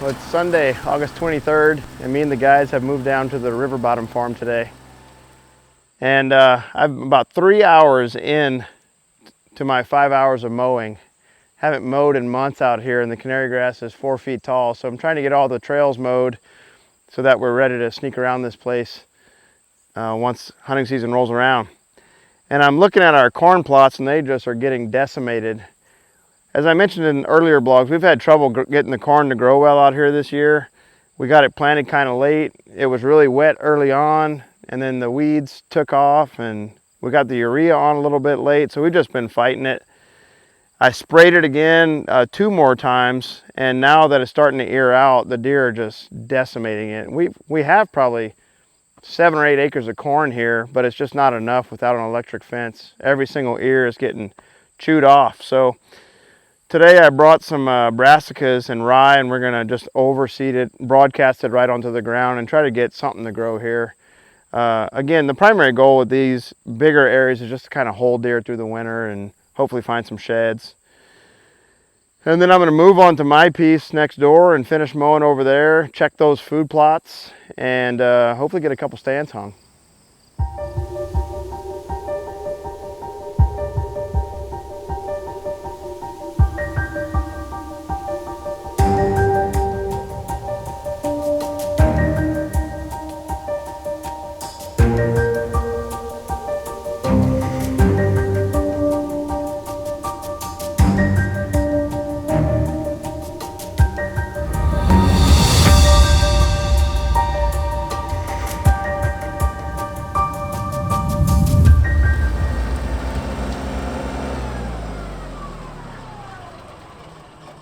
Well, it's Sunday, August 23rd, and me and the guys have moved down to the river bottom farm today. And I'm about 3 hours in to my 5 hours of mowing. Haven't mowed in months out here, and the canary grass is 4 feet tall. So I'm trying to get all the trails mowed so that we're ready to sneak around this place once hunting season rolls around. And I'm looking at our corn plots, and they just are getting decimated. As I mentioned in earlier blogs, we've had trouble getting the corn to grow well out here this year. We got it planted kind of late. It was really wet early on, and then the weeds took off, and we got the urea on a little bit late, so we've just been fighting it. I sprayed it again 2 more times, and now that it's starting to ear out, the deer are just decimating it. We have probably 7 or 8 acres of corn here, but it's just not enough without an electric fence. Every single ear is getting chewed off. So today I brought some brassicas and rye, and we're gonna just overseed it, broadcast it right onto the ground, and try to get something to grow here. Again, the primary goal with these bigger areas is just to kind of hold deer through the winter and hopefully find some sheds. And then I'm gonna move on to my piece next door and finish mowing over there, check those food plots, and hopefully get a couple stands hung.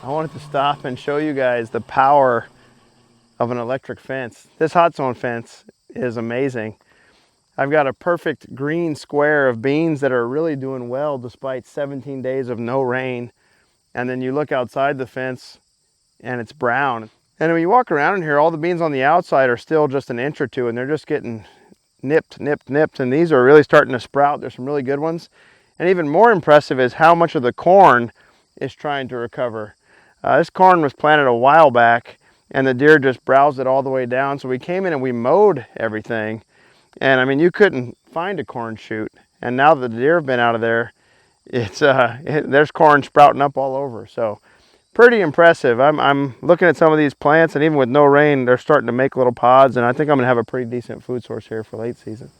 I wanted to stop and show you guys the power of an electric fence. This hot zone fence is amazing. I've got a perfect green square of beans that are really doing well despite 17 days of no rain. And then you look outside the fence and it's brown. And when you walk around in here, all the beans on the outside are still just an inch or two, and they're just getting nipped. And these are really starting to sprout. There's some really good ones. And even more impressive is how much of the corn is trying to recover. This corn was planted a while back, and the deer just browsed it all the way down. So we came in and we mowed everything. And I mean, you couldn't find a corn shoot. And now that the deer have been out of there, there's corn sprouting up all over. So pretty impressive. I'm looking at some of these plants, and even with no rain, they're starting to make little pods. And I think I'm gonna have a pretty decent food source here for late season.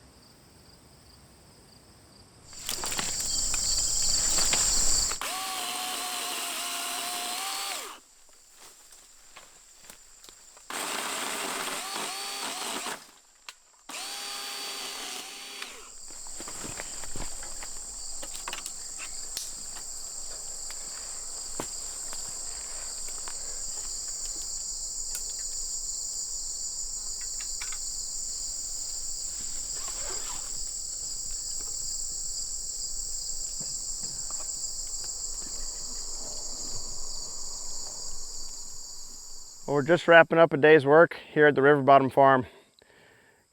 Well, we're just wrapping up a day's work here at the River Bottom Farm.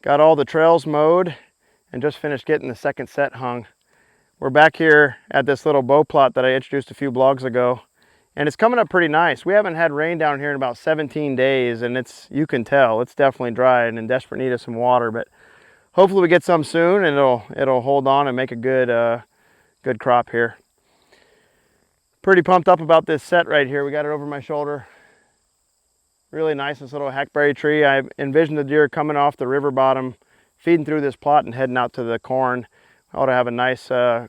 Got all the trails mowed and just finished getting the second set hung. We're back here at this little bow plot that I introduced a few blogs ago, and it's coming up pretty nice. We haven't had rain down here in about 17 days, and you can tell it's definitely dry and in desperate need of some water, but hopefully we get some soon, and it'll hold on and make a good crop here. Pretty pumped up about this set right here. We got it over my shoulder. Really nice, this little hackberry tree. I envisioned the deer coming off the river bottom, feeding through this plot and heading out to the corn. I ought to have a nice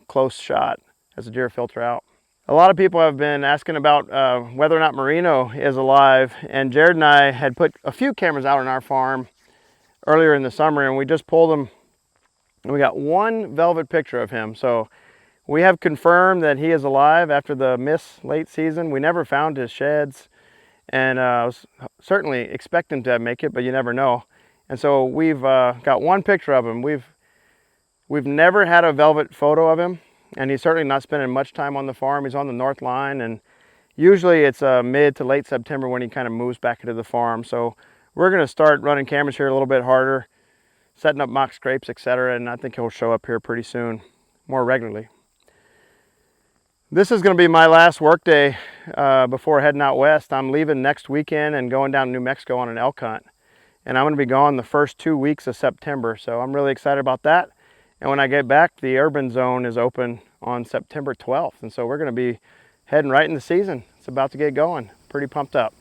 close shot as the deer filter out. A lot of people have been asking about whether or not Marino is alive, and Jared and I had put a few cameras out on our farm earlier in the summer, and we just pulled them, and we got one velvet picture of him. So we have confirmed that he is alive after the miss late season. We never found his sheds, and I was certainly expecting to make it, but you never know. And so we've got one picture of him. We've never had a velvet photo of him, and he's certainly not spending much time on the farm. He's on the north line, and usually it's mid to late September when he kind of moves back into the farm. So we're going to start running cameras here a little bit harder, setting up mock scrapes, etc., and I think he'll show up here pretty soon, more regularly. This is going to be my last work day before heading out west. I'm leaving next weekend and going down to New Mexico on an elk hunt. And I'm going to be gone the first 2 weeks of September, so I'm really excited about that. And when I get back, the urban zone is open on September 12th, and so we're going to be heading right in the season. It's about to get going. Pretty pumped up.